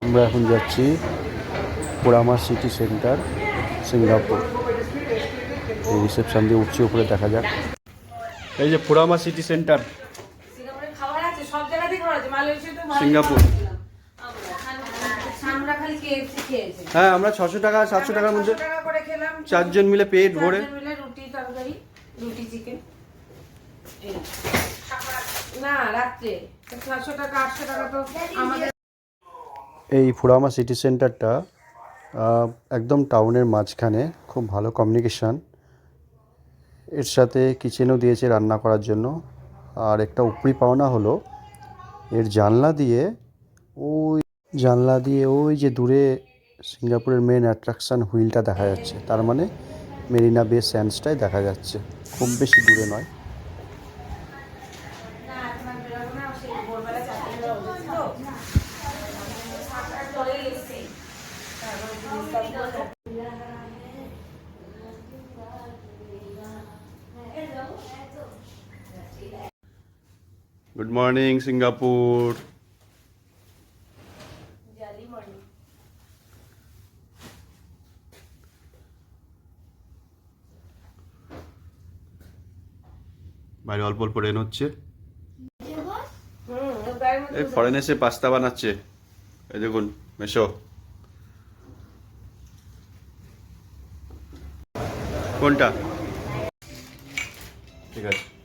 আমরা এখন যাচ্ছি পুরামা সিটি সেন্টার সিঙ্গাপুর। এই রিসেপশন দিয়ে উঠছি, উপরে দেখা যাক। এই যে পুরামা সিটি সেন্টার সিঙ্গাপুর। হ্যাঁ, আমরা 600 টাকা 700 টাকার মধ্যে 4 জন মিলে পেট ভরে রুটি তরকারি, রুটি চিকেন না রাত্রে 700 টাকা 800 টাকা তো আমাদের। এই ফুরামা সিটি সেন্টারটা একদম টাউনের মাঝখানে, খুব ভালো কমিউনিকেশান। এর সাথে কিচেনও দিয়েছে রান্না করার জন্য। আর একটা উপরি পাওনা হলো এর জানলা দিয়ে ওই যে দূরে সিঙ্গাপুরের মেন অ্যাট্রাকশান হুইলটা দেখা যাচ্ছে। তার মানে মেরিনা বে স্যান্ডসটাই দেখা যাচ্ছে, খুব বেশি দূরে নয়। Good morning Singapore. বাইরে অল্প অল্প রেন হচ্ছে। এই ফরেন এসে পাস্তা বানাচ্ছে, এই দেখুন মেশো। কোনটা? ঠিক আছে।